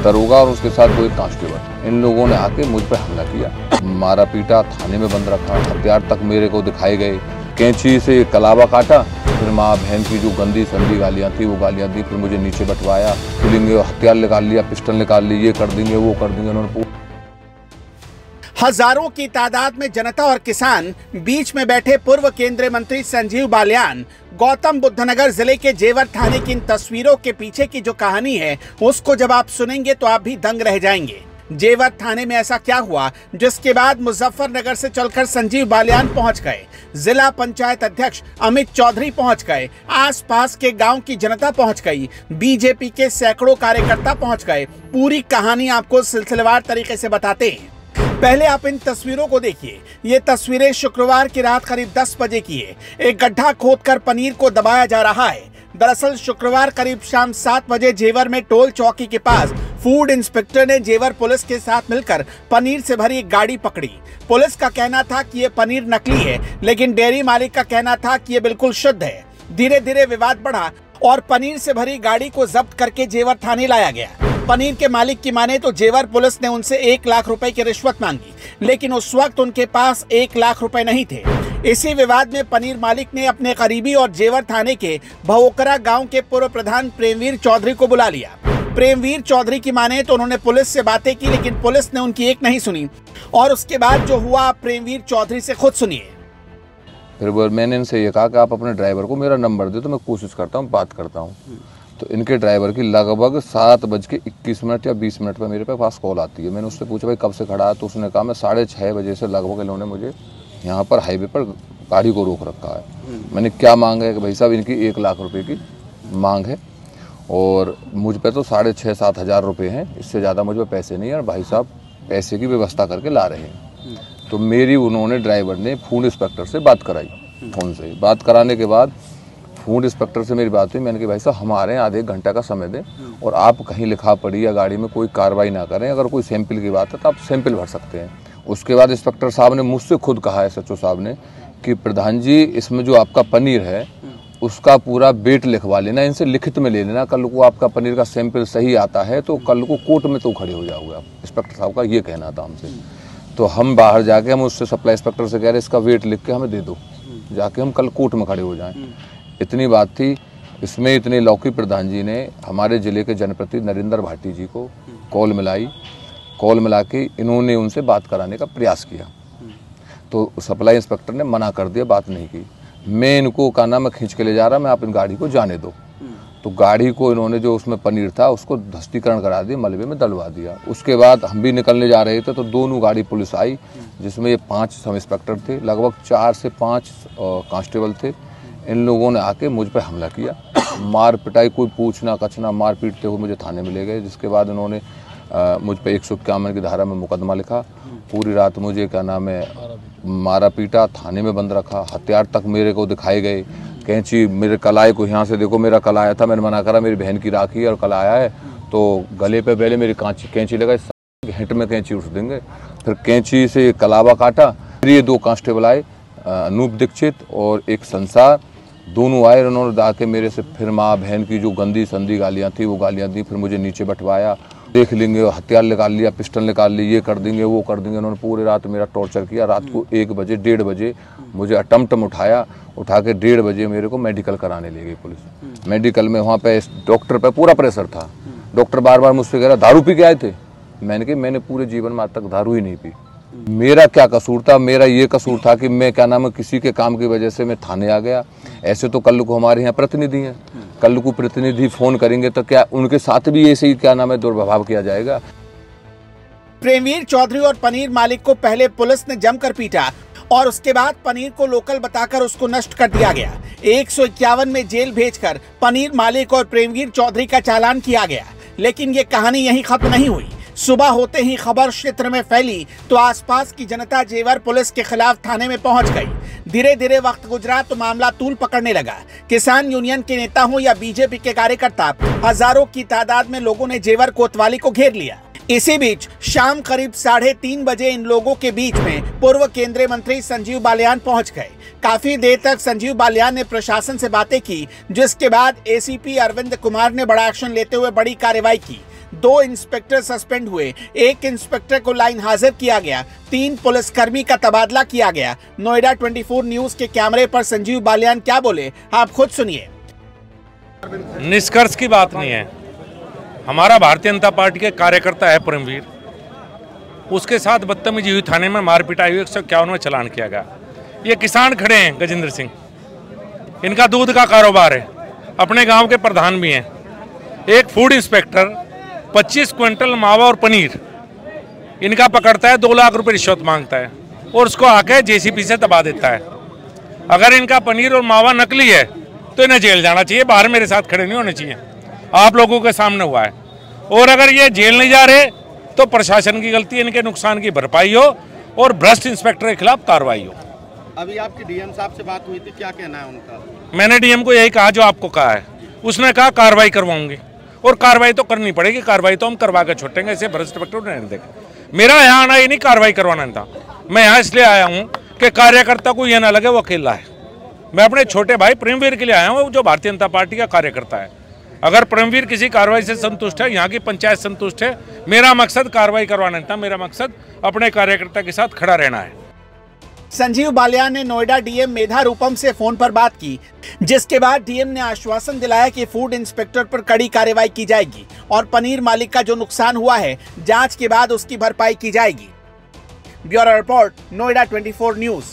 दरोगा और उसके साथ 2 कांस्टेबल, इन लोगों ने आके मुझ पर हमला किया, मारा पीटा, थाने में बंद रखा, हथियार तक मेरे को दिखाए गए, कैंची से कलावा काटा, फिर माँ बहन की जो गंदी संदी गालियाँ थी वो गालियाँ दी, फिर मुझे नीचे बैठवाया, फिर हथियार निकाल लिया, पिस्टल निकाल ली, ये कर देंगे वो कर देंगे उन्होंने। हजारों की तादाद में जनता और किसान, बीच में बैठे पूर्व केंद्रीय मंत्री संजीव बालियान। गौतम बुद्ध नगर जिले के जेवर थाने की इन तस्वीरों के पीछे की जो कहानी है उसको जब आप सुनेंगे तो आप भी दंग रह जाएंगे। जेवर थाने में ऐसा क्या हुआ जिसके बाद मुजफ्फरनगर से चलकर संजीव बालियान पहुंच गए, जिला पंचायत अध्यक्ष अमित चौधरी पहुंच गए, आसपास के गांव की जनता पहुंच गई, बीजेपी के सैकड़ों कार्यकर्ता पहुंच गए। पूरी कहानी आपको सिलसिलेवार तरीके से बताते हैं। पहले आप इन तस्वीरों को देखिए। ये तस्वीरें शुक्रवार की रात करीब 10 बजे की है। एक गड्ढा खोदकर पनीर को दबाया जा रहा है। दरअसल शुक्रवार करीब शाम 7 बजे जेवर में टोल चौकी के पास फूड इंस्पेक्टर ने जेवर पुलिस के साथ मिलकर पनीर से भरी एक गाड़ी पकड़ी। पुलिस का कहना था कि ये पनीर नकली है, लेकिन डेयरी मालिक का कहना था कि ये बिल्कुल शुद्ध है। धीरे धीरे विवाद बढ़ा और पनीर से भरी गाड़ी को जब्त करके जेवर थाने लाया गया। पनीर के मालिक की माने तो जेवर पुलिस ने उनसे 1 लाख रुपए की रिश्वत मांगी, लेकिन उस वक्त उनके पास 1 लाख रुपए नहीं थे। इसी विवाद में पनीर मालिक ने अपने करीबी और जेवर थाने के भवोकरा गांव के पूर्व प्रधान प्रेमवीर चौधरी को बुला लिया। प्रेमवीर चौधरी की माने तो उन्होंने पुलिस से बातें की, लेकिन पुलिस ने उनकी एक नहीं सुनी। और उसके बाद जो हुआ प्रेमवीर चौधरी से खुद सुनिए। फिर मैंने इनसे ये कहा कि आप अपने ड्राइवर को मेरा नंबर दे तो मैं कोशिश करता हूँ, बात करता हूँ। तो इनके ड्राइवर की लगभग 7:21 या 20 मिनट पर मेरे पास कॉल आती है। मैंने उससे पूछा भाई कब से खड़ा है, तो उसने कहा मैं 6:30 बजे से लगभग इन्होंने मुझे यहाँ पर हाईवे पर गाड़ी को रोक रखा है। मैंने क्या मांग है कि भाई साहब इनकी 1 लाख रुपए की मांग है और मुझ पर तो 6,500-7 हज़ार रुपये हैं, इससे ज़्यादा मुझ पर पैसे नहीं है और भाई साहब पैसे की व्यवस्था करके ला रहे हैं। तो मेरी उन्होंने ड्राइवर ने फूड इंस्पेक्टर से बात कराई। फ़ोन से बात कराने के बाद फूड इंस्पेक्टर से मेरी बात हुई। मैंने कहा भाई साहब हमारे आधे घंटे का समय दें और आप कहीं लिखा पड़ी या गाड़ी में कोई कार्रवाई ना करें। अगर कोई सैंपल की बात है तो आप सैंपल भर सकते हैं। उसके बाद इंस्पेक्टर साहब ने मुझसे खुद कहा है, SHO साहब ने, कि प्रधान जी इसमें जो आपका पनीर है उसका पूरा वेट लिखवा लेना, इनसे लिखित में ले लेना। कल को आपका पनीर का सैंपल सही आता है तो कल को कोर्ट में तो खड़े हो जाओगे आप। इंस्पेक्टर साहब का ये कहना था हमसे। तो हम बाहर जाके हम उससे सप्लाई इंस्पेक्टर से कह रहे इसका वेट लिख के हमें दे दो, जाके हम कल कोर्ट में खड़े हो जाएं। इतनी बात थी। इसमें इतने लौकी प्रधान जी ने हमारे ज़िले के जनप्रतिनिधि नरेंद्र भाटी जी को कॉल मिलाई। कॉल मिला के इन्होंने उनसे बात कराने का प्रयास किया तो सप्लाई इंस्पेक्टर ने मना कर दिया, बात नहीं की। मैं इनको कहा ना मैं खींच के ले जा रहा, मैं आप इन गाड़ी को जाने दो। तो गाड़ी को इन्होंने जो उसमें पनीर था उसको ध्वस्तीकरण करा दिया, मलबे में डलवा दिया। उसके बाद हम भी निकलने जा रहे थे तो दोनों गाड़ी पुलिस आई, जिसमें ये 5 सब इंस्पेक्टर थे, लगभग 4 से 5 कांस्टेबल थे। इन लोगों ने आके मुझ पर हमला किया, मार पिटाई, कोई पूछना कछना, मार पीटते हुए मुझे थाने में ले गए। जिसके बाद इन्होंने मुझ पर 151 की धारा में मुकदमा लिखा। पूरी रात मुझे क्या नाम है मारा पीटा, थाने में बंद रखा, हथियार तक मेरे को दिखाए गए, कैंची मेरे कलाई को, यहाँ से देखो मेरा कलाया था, मैंने मना करा मेरी बहन की राखी है और कलाया है, तो गले पे पहले मेरी कैंची लगाई, हिट में कैंची उठ देंगे। फिर कैंची से कलावा काटा। फिर ये 2 कांस्टेबल आए, अनूप दीक्षित और एक संसार, दोनों आए। उन्होंने आके मेरे से फिर माँ बहन की जो गंदी संदी गालियाँ थी वो गालियाँ दी, फिर मुझे नीचे बैठवाया, देख लेंगे, हथियार निकाल लिया, पिस्टल निकाल ली, ये कर देंगे वो कर देंगे। उन्होंने पूरी रात मेरा टॉर्चर किया। रात को 1 बजे 1:30 बजे मुझे अटम्प्ट उठाया, उठा के 1:30 बजे मेरे को मेडिकल कराने ले गई पुलिस। मेडिकल में वहाँ पे डॉक्टर पे पूरा प्रेशर था। डॉक्टर बार बार मुझसे कह रहा दारू पी के आए थे। मैंने कहा मैंने पूरे जीवन में आज तक दारू ही नहीं पी। मेरा क्या कसूर था? मेरा ये कसूर था कि मैं क्या नाम है किसी के काम की वजह से मैं थाने आ गया। ऐसे तो कल को हमारे यहाँ प्रतिनिधि हैं, कल को प्रतिनिधि फोन करेंगे तो क्या उनके साथ भी ऐसे ही क्या नाम है दुर्व्यवहार किया जाएगा? प्रेमवीर चौधरी और पनीर मालिक को पहले पुलिस ने जमकर पीटा और उसके बाद पनीर को लोकल बताकर उसको नष्ट कर दिया गया। 151 में जेल भेजकर पनीर मालिक और प्रेमवीर चौधरी का चालान किया गया। लेकिन ये कहानी यहीं खत्म नहीं हुई। सुबह होते ही खबर क्षेत्र में फैली तो आसपास की जनता जेवर पुलिस के खिलाफ थाने में पहुंच गई। धीरे धीरे वक्त गुजरा तो मामला तूल पकड़ने लगा। किसान यूनियन के नेता हो या बीजेपी के कार्यकर्ता, हजारों की तादाद में लोगों ने जेवर कोतवाली को घेर लिया। इसी बीच शाम करीब 3:30 बजे इन लोगों के बीच में पूर्व केंद्रीय मंत्री संजीव बालियान पहुंच गए। काफी देर तक संजीव बालियान ने प्रशासन से बातें की, जिसके बाद एसीपी अरविंद कुमार ने बड़ा एक्शन लेते हुए बड़ी कार्रवाई की। 2 इंस्पेक्टर सस्पेंड हुए, 1 इंस्पेक्टर को लाइन हाजिर किया गया, 3 पुलिसकर्मी का तबादला किया गया। नोएडा 24 न्यूज के कैमरे पर संजीव बालियान क्या बोले, आप खुद सुनिए। निष्कर्ष की बात नहीं है। हमारा भारतीय जनता पार्टी के कार्यकर्ता है परमवीर, उसके साथ बदतमीजी हुई, थाने में मार पिटाई हुई, 151 में चालान किया गया। ये किसान खड़े हैं गजेंद्र सिंह, इनका दूध का कारोबार है, अपने गांव के प्रधान भी हैं। एक फूड इंस्पेक्टर 25 क्विंटल मावा और पनीर इनका पकड़ता है, 2 लाख रुपए रिश्वत मांगता है और उसको आके जेसीबी से दबा देता है। अगर इनका पनीर और मावा नकली है तो इन्हें जेल जाना चाहिए, बाहर मेरे साथ खड़े नहीं होने चाहिए। आप लोगों के सामने हुआ है। और अगर ये जेल नहीं जा रहे तो प्रशासन की गलती, इनके नुकसान की भरपाई हो और भ्रष्ट इंस्पेक्टर के खिलाफ कार्रवाई हो। अभी आपकी डीएम साहब से बात हुई थी, क्या कहना है उनका? मैंने डीएम को यही कहा जो आपको कहा है। उसने कहा कार्रवाई करवाऊंगी, और कार्रवाई तो करनी पड़ेगी, कार्रवाई तो हम करवा के छोड़ेंगे, ऐसे भ्रष्ट इंस्पेक्टर नहीं देंगे। मेरा यहाँ आना ये नहीं कार्रवाई करवाना था, मैं यहाँ इसलिए आया हूँ कि कार्यकर्ता को यह ना लगे वो अकेला है। मैं अपने छोटे भाई प्रेमवीर के लिए आया हूँ जो भारतीय जनता पार्टी का कार्यकर्ता है। अगर परमवीर किसी कार्रवाई से संतुष्ट है, यहाँ की पंचायत संतुष्ट है, मेरा मकसद कार्रवाई करवाना था, मेरा मकसद अपने कार्यकर्ता के साथ खड़ा रहना है। संजीव बालियान ने नोएडा डीएम मेधा रूपम से फोन पर बात की, जिसके बाद डीएम ने आश्वासन दिलाया कि फूड इंस्पेक्टर पर कड़ी कार्रवाई की जाएगी और पनीर मालिक का जो नुकसान हुआ है जांच के बाद उसकी भरपाई की जाएगी। Bureau report, Noida 24 news.